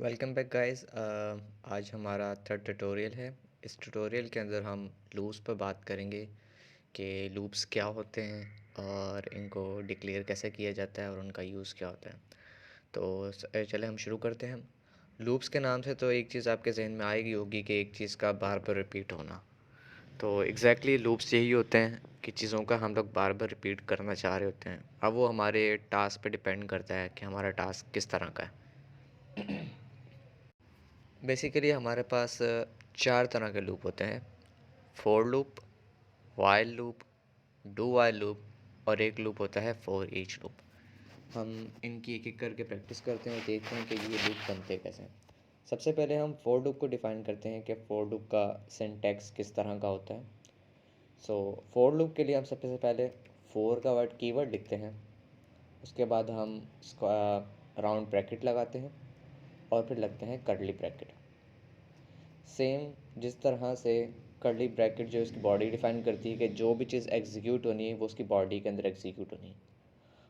Welcome back guys. आज हमारा third tutorial है। इस ट्यूटोरियल के अंदर हम लूप्स पर बात करेंगे कि लूप्स क्या होते हैं और इनको डिक्लेयर कैसे किया जाता है और उनका यूज़ क्या होता है। तो चले हम शुरू करते हैं। लूप्स के नाम से तो एक चीज़ आपके जहन में आएगी होगी कि एक चीज़ का बार बार रिपीट होना। तो एग्जैक्टली लूप्स यही होते हैं कि चीज़ों का हम लोग बार बार रिपीट करना चाह रहे होते हैं। अब वो हमारे टास्क पे डिपेंड करता है कि हमारा टास्क किस तरह का है। बेसिकली हमारे पास चार तरह के लूप होते हैं: for loop, while loop, do while loop और एक लूप होता है फॉर ईच लूप। हम इनकी एक एक करके प्रैक्टिस करते हैं और देखते हैं कि ये लूप बनते कैसे हैं। सबसे पहले हम फोर लूप को डिफ़ाइन करते हैं कि फोर लूप का सिंटैक्स किस तरह का होता है। सो फोर लूप के लिए हम सबसे पहले फोर का वर्ड कीवर्ड लिखते हैं। उसके बाद हम राउंड ब्रैकेट लगाते हैं और फिर लगते हैं कर्ली ब्रैकेट। सेम जिस तरह से कर्ली ब्रैकेट जो इसकी बॉडी डिफाइन करती है कि जो भी चीज़ एग्जीक्यूट होनी है वो उसकी बॉडी के अंदर एग्जीक्यूट होनी है,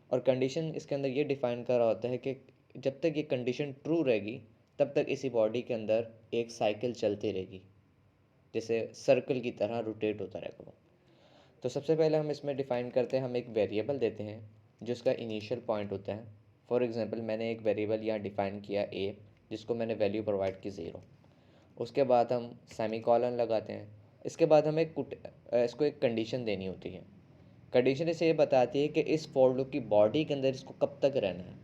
और कंडीशन इसके अंदर ये डिफ़ाइन कर रहा होता है कि जब तक ये कंडीशन ट्रू रहेगी तब तक इसी बॉडी के अंदर एक साइकिल चलती रहेगी, जैसे सर्कल की तरह रोटेट होता रहेगा वो। तो सबसे पहले हम इसमें डिफ़ाइन करते हैं, हम एक वेरिएबल देते हैं जिसका इनिशियल पॉइंट होता है। फॉर एग्जांपल मैंने एक वेरिएबल यहाँ डिफ़ाइन किया ए, जिसको मैंने वैल्यू प्रोवाइड की 0। उसके बाद हम सेमी कॉलन लगाते हैं। इसके बाद हमें इसको एक कंडीशन देनी होती है। कंडीशन इसे ये बताती है कि इस फॉर लूप की बॉडी के अंदर इसको कब तक रहना है।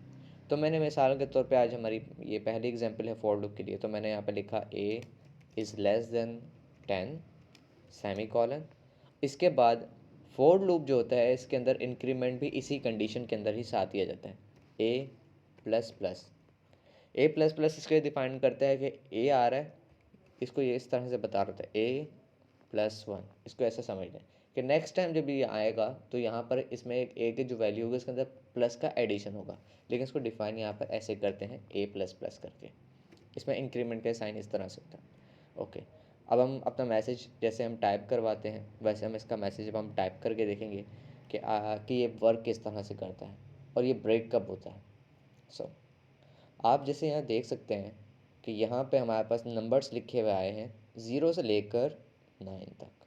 तो मैंने मिसाल के तौर पे आज हमारी ये पहली एग्जांपल है फॉर लूप के लिए, तो मैंने यहाँ पे लिखा A is less than 10 semi colon. इसके बाद फॉर लूप जो होता है इसके अंदर इंक्रीमेंट भी इसी कंडीशन के अंदर ही साथ दिया जाता है, ए प्लस प्लस। ए प्लस प्लस इसके डिफाइन करता है कि ए आ रहा है, इसको ये इस तरह से बता रहा था ए प्लस वन। इसको ऐसा समझ लें कि नेक्स्ट टाइम जब ये आएगा तो यहाँ पर इसमें एक ए की जो वैल्यू होगी उसके अंदर प्लस का एडिशन होगा, लेकिन इसको डिफाइन यहाँ पर ऐसे करते हैं ए प्लस प्लस करके। इसमें इंक्रीमेंट का साइन इस तरह से होता है। ओके, अब हम अपना मैसेज जैसे हम टाइप करवाते हैं वैसे हम इसका मैसेज अब हम टाइप करके देखेंगे कि ये वर्क किस तरह से करता है और ये ब्रेक कब होता है। सो आप जैसे यहाँ देख सकते हैं कि यहाँ पे हमारे पास नंबर्स लिखे हुए आए हैं 0 से लेकर 9 तक।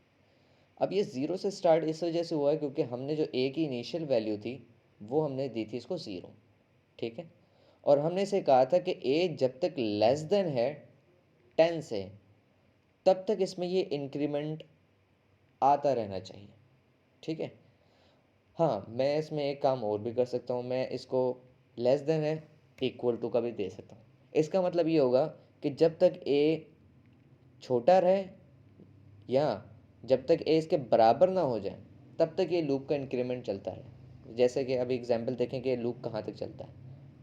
अब ये 0 से स्टार्ट इस वजह से हुआ है क्योंकि हमने जो ए की इनिशियल वैल्यू थी वो हमने दी थी इसको 0, ठीक है। और हमने इसे कहा था कि ए जब तक लेस देन है 10 से तब तक इसमें ये इंक्रीमेंट आता रहना चाहिए, ठीक है। हाँ, मैं इसमें एक काम और भी कर सकता हूँ, मैं इसको लेस देन है इक्वल टू का भी दे सकता हूँ। इसका मतलब ये होगा कि जब तक ए छोटा रहे या जब तक ए इसके बराबर ना हो जाए तब तक ये लूप का इंक्रीमेंट चलता रहे। जैसे कि अभी एग्जांपल देखें कि लूप कहाँ तक चलता है।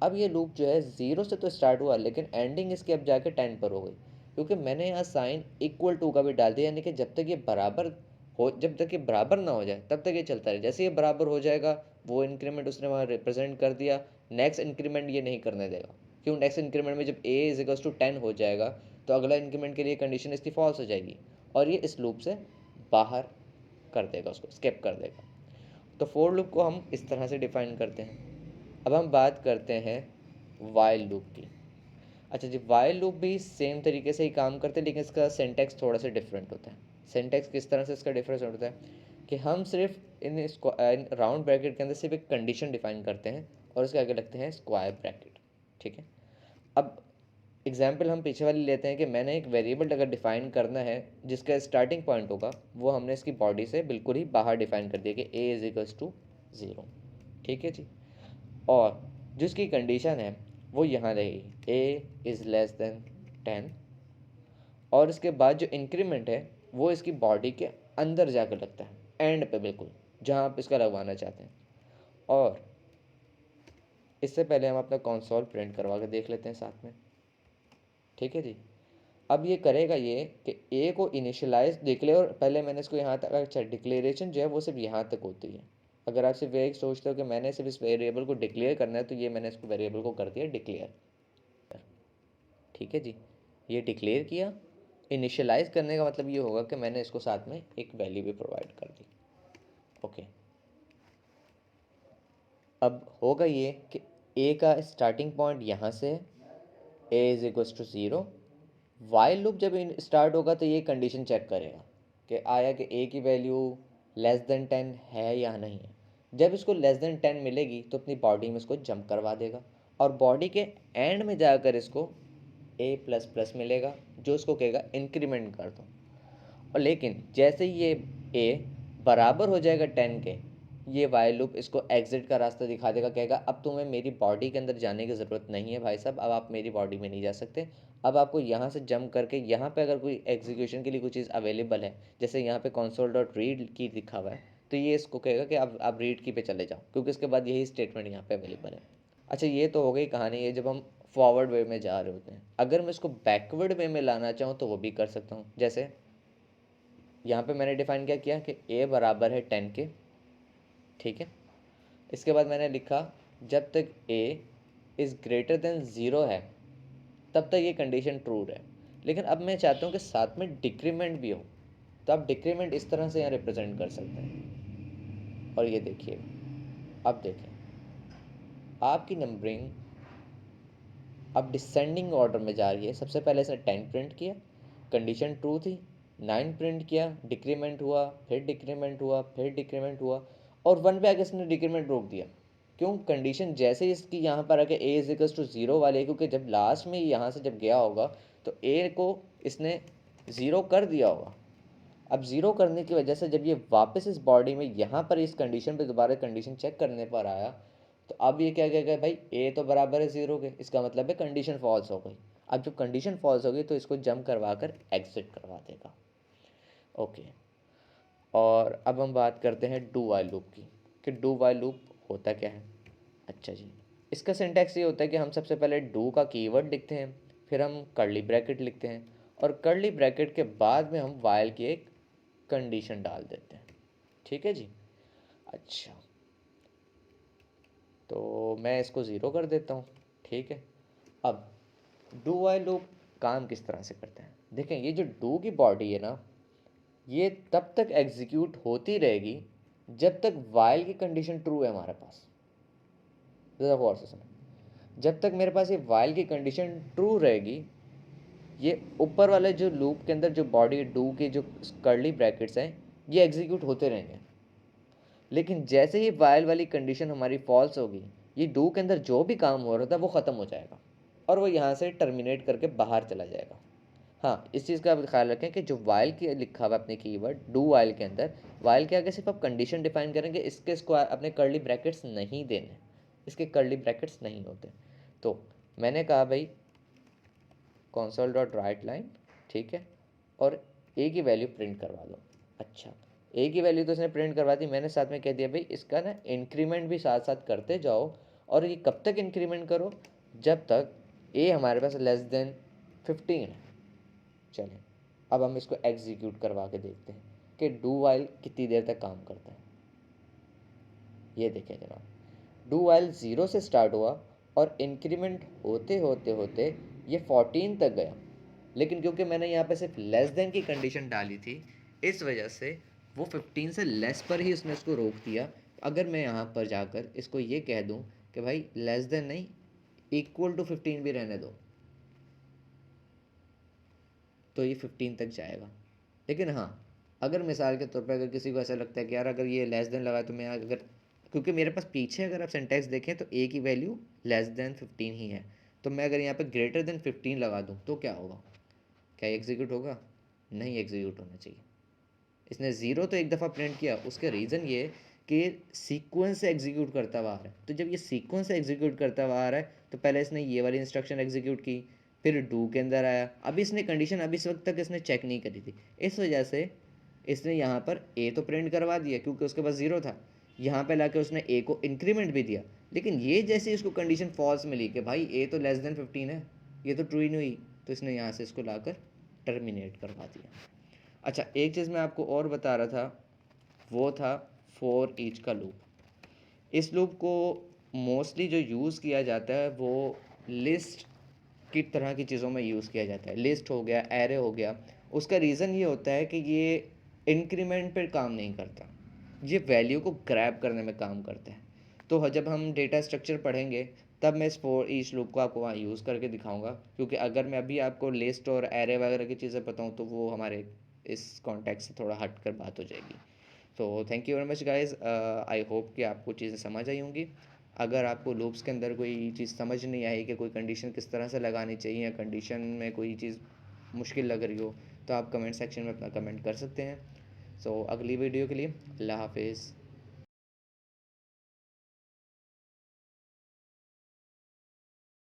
अब ये लूप जो है 0 से तो स्टार्ट हुआ लेकिन एंडिंग इसकी अब जाके 10 पर हो गई, क्योंकि मैंने यहाँ साइन इक्वल टू का भी डाल दिया, यानी कि जब तक ये बराबर ना हो जाए तब तक ये चलता रहे। जैसे ये बराबर हो जाएगा वो इंक्रीमेंट उसने वहाँ रिप्रेजेंट कर दिया, नेक्स्ट इंक्रीमेंट ये नहीं करने देगा। क्यों? नेक्स्ट इंक्रीमेंट में जब ए इज इक्वल्स टू 10 हो जाएगा तो अगला इंक्रीमेंट के लिए कंडीशन इसकी फॉल्स हो जाएगी और ये इस लूप से बाहर कर देगा, उसको स्किप कर देगा। तो फोर लूप को हम इस तरह से डिफाइन करते हैं। अब हम बात करते हैं वाइल लूप की। अच्छा जी, वाइल लूप भी सेम तरीके से ही काम करते हैं लेकिन इसका सिंटैक्स थोड़ा सा डिफरेंट होता है। सिंटैक्स किस तरह से इसका डिफरेंस होता है कि हम सिर्फ इन राउंड ब्रैकेट के अंदर सिर्फ एक कंडीशन डिफाइन करते हैं और उसके आगे लगते हैं स्क्वायर ब्रैकेट, ठीक है। अब एग्जाम्पल हम पीछे वाली लेते हैं कि मैंने एक वेरिएबल अगर डिफाइन करना है जिसका स्टार्टिंग पॉइंट होगा वो हमने इसकी बॉडी से बिल्कुल ही बाहर डिफाइन कर दिया कि ए इज इक्वल्स टू 0, ठीक है जी। और जिसकी कंडीशन है वो यहाँ रहेगी ए इज़ लेस देन 10, और इसके बाद जो इंक्रीमेंट है वो इसकी बॉडी के अंदर जाकर लगता है एंड पे, बिल्कुल जहाँ आप इसका लगवाना चाहते हैं। और इससे पहले हम अपना कंसोल प्रिंट करवा के देख लेते हैं साथ में, ठीक है जी। अब ये करेगा ये कि ए को इनिशियलाइज देख ले, और पहले मैंने इसको यहाँ तक, अच्छा डिक्लेरेशन जो है वो सिर्फ यहाँ तक होती है। अगर आप सिर्फ एक सोचते हो कि मैंने सिर्फ इस वेरिएबल को डिक्लेयर करना है तो ये मैंने इसको वेरिएबल को कर दिया डिक्लेयर, ठीक है जी। ये डिक्लेयर किया, इनिशियलाइज करने का मतलब ये होगा कि मैंने इसको साथ में एक वैल्यू भी प्रोवाइड कर दी। ओके, अब होगा ये कि ए का स्टार्टिंग पॉइंट यहाँ से है A is equals to 0। While loop जब स्टार्ट होगा तो ये कंडीशन चेक करेगा कि आया कि ए की वैल्यू लेस देन 10 है या नहीं है। जब इसको लेस देन 10 मिलेगी तो अपनी बॉडी में इसको जंप करवा देगा और बॉडी के एंड में जाकर इसको ए प्लस प्लस मिलेगा जो इसको कहेगा इंक्रीमेंट कर दो। और लेकिन जैसे ही ये ए बराबर हो जाएगा 10 के, ये वाइल लूप इसको एग्जिट का रास्ता दिखा देगा, कहेगा अब तुम्हें मेरी बॉडी के अंदर जाने की ज़रूरत नहीं है भाई साहब, अब आप मेरी बॉडी में नहीं जा सकते। अब आपको यहाँ से जंप करके यहाँ पे अगर कोई एग्जीक्यूशन के लिए कोई चीज़ अवेलेबल है, जैसे यहाँ पे console डॉट रीड की लिखा हुआ है, तो ये इसको कहेगा कि अब आप रीड की पे चले जाओ, क्योंकि इसके बाद यही स्टेटमेंट यहाँ पे अवेलेबल है। अच्छा, ये तो हो गई कहानी, ये जब हम फॉरवर्ड वे में जा रहे होते हैं। अगर मैं इसको बैकवर्ड वे में लाना चाहूँ तो वो भी कर सकता हूँ। जैसे यहाँ पे मैंने डिफाइन क्या किया कि ए बराबर है 10 के, ठीक है। इसके बाद मैंने लिखा जब तक ए इज़ ग्रेटर देन 0 है तब तक ये कंडीशन ट्रू है। लेकिन अब मैं चाहता हूँ कि साथ में डिक्रीमेंट भी हो, तो आप डिक्रीमेंट इस तरह से यहाँ रिप्रेजेंट कर सकते हैं। और ये देखिए, अब देखें आपकी नंबरिंग अब डिसेंडिंग ऑर्डर में जा रही है। सबसे पहले इसने 10 प्रिंट किया, कंडीशन ट्रू थी, 9 प्रिंट किया, डिक्रीमेंट हुआ, फिर डिक्रीमेंट हुआ, फिर डिक्रीमेंट हुआ, और 1 पे आके इसने डिक्रीमेंट रोक दिया। क्यों? कंडीशन जैसे ही इसकी यहाँ पर आके ए इज इक्वल्स टू 0 वाली है, क्योंकि जब लास्ट में यहाँ से जब गया होगा तो ए को इसने 0 कर दिया होगा। अब 0 करने की वजह से जब ये वापस इस बॉडी में यहाँ पर इस कंडीशन पे दोबारा कंडीशन चेक करने पर आया, तो अब ये क्या कहेगा, भाई ए तो बराबर है 0 के, इसका मतलब है कंडीशन फॉल्स हो गई। अब जब कंडीशन फॉल्स हो गई तो इसको जंप करवा कर एग्जिट करवा देगा। ओके, और अब हम बात करते हैं डू वाइल लूप की, कि डू वाइल लूप होता क्या है। अच्छा जी, इसका सिंटैक्स ये होता है कि हम सबसे पहले डू का कीवर्ड लिखते हैं, फिर हम कर्ली ब्रैकेट लिखते हैं, और कर्ली ब्रैकेट के बाद में हम वाइल की एक कंडीशन डाल देते हैं। ठीक है जी। अच्छा, तो मैं इसको ज़ीरो कर देता हूँ। ठीक है, अब डू वाइल लूप काम किस तरह से करते हैं देखें। ये जो डू की बॉडी है ना, ये तब तक एग्जीक्यूट होती रहेगी जब तक वाइल की कंडीशन ट्रू है हमारे पास। ज़रा गौर से सुनो, जब तक मेरे पास ये वाइल की कंडीशन ट्रू रहेगी, ये ऊपर वाले जो लूप के अंदर जो बॉडी डू के जो कर्ली ब्रैकेट्स हैं ये एग्जीक्यूट होते रहेंगे। लेकिन जैसे ही वाइल वाली कंडीशन हमारी फॉल्स होगी, ये डू के अंदर जो भी काम हो रहा था वो ख़त्म हो जाएगा और वो यहाँ से टर्मिनेट करके बाहर चला जाएगा। हाँ, इस चीज़ का आप ख्याल रखें कि जो वाइल की लिखा हुआ अपने कीवर्ड डू वाइल के अंदर, वाइल के आगे सिर्फ आप कंडीशन डिफाइन करेंगे, इसके स्क्वायर अपने कर्ली ब्रैकेट्स नहीं देने, इसके कर्ली ब्रैकेट्स नहीं होते। तो मैंने कहा भाई console डॉट राइट लाइन, ठीक है, और ए की वैल्यू प्रिंट करवा दो। अच्छा, ए की वैल्यू तो इसने प्रिंट करवा दी, मैंने साथ में कह दिया भाई इसका ना इंक्रीमेंट भी साथ साथ करते जाओ। और ये कब तक इंक्रीमेंट करो? जब तक ए हमारे पास लेस देन 15 है। चलें, अब हम इसको एग्जीक्यूट करवा के देखते हैं कि डू वाइल कितनी देर तक काम करता है। ये देखें जनाब, डू वाइल 0 से स्टार्ट हुआ और इंक्रीमेंट होते होते होते ये 14 तक गया, लेकिन क्योंकि मैंने यहाँ पे सिर्फ लेस देन की कंडीशन डाली थी, इस वजह से वो 15 से लेस पर ही उसने इसको रोक दिया। अगर मैं यहाँ पर जाकर इसको ये कह दूँ कि भाई लेस देन नहीं, इक्वल टू 15 भी रहने दो, तो ये 15 तक जाएगा। लेकिन हाँ, अगर मिसाल के तौर पर अगर किसी को ऐसा लगता है कि यार अगर ये लेस देन लगा तो मैं अगर, क्योंकि मेरे पास पीछे अगर आप सिंटैक्स देखें तो ए की वैल्यू लेस देन 15 ही है, तो मैं अगर यहाँ पे ग्रेटर देन 15 लगा दूँ तो क्या होगा? क्या एग्जीक्यूट होगा? नहीं एग्जीक्यूट होना चाहिए। इसने 0 तो एक दफ़ा प्रिंट किया, उसका रीज़न ये कि सीक्वेंस से एग्जीक्यूट करता हुआ आ रहा है। तो जब ये सीक्वेंस से एग्जीक्यूट करता हुआ आ रहा है तो पहले इसने ये वाली इंस्ट्रक्शन एग्जीक्यूट की, फिर डू के अंदर आया। अभी इसने कंडीशन अभी इस वक्त तक इसने चेक नहीं करी थी, इस वजह से इसने यहाँ पर ए तो प्रिंट करवा दिया क्योंकि उसके पास 0 था। यहाँ पे लाके उसने ए को इंक्रीमेंट भी दिया, लेकिन ये जैसे इसको कंडीशन फॉल्स मिली कि भाई ए तो लेस देन 15 है, ये तो ट्रू ही नहीं हुई, तो इसने यहाँ से इसको लाकर टर्मिनेट करवा दिया। अच्छा, एक चीज़ मैं आपको और बता रहा था, वो था फॉर ईच का लूप। इस लूप को मोस्टली जो यूज़ किया जाता है वो लिस्ट की तरह की चीज़ों में यूज़ किया जाता है। लिस्ट हो गया, एरे हो गया। उसका रीज़न ये होता है कि ये इंक्रीमेंट पर काम नहीं करता, ये वैल्यू को ग्रैब करने में काम करता है। तो जब हम डेटा स्ट्रक्चर पढ़ेंगे तब मैं इस फॉर ईच लूप को आपको वहाँ यूज़ करके दिखाऊँगा, क्योंकि अगर मैं अभी आपको लिस्ट और एरे वगैरह की चीज़ें बताऊँ तो वो हमारे इस कॉन्टेक्स्ट से थोड़ा हट कर बात हो जाएगी। तो thank you very much guys, I hope कि आपको चीज़ें समझ आई होंगी। अगर आपको लूप्स के अंदर कोई चीज़ समझ नहीं आई कि कोई कंडीशन किस तरह से लगानी चाहिए, या कंडीशन में कोई चीज़ मुश्किल लग रही हो, तो आप कमेंट सेक्शन में अपना कमेंट कर सकते हैं। सो अगली वीडियो के लिए अल्लाह हाफिज़।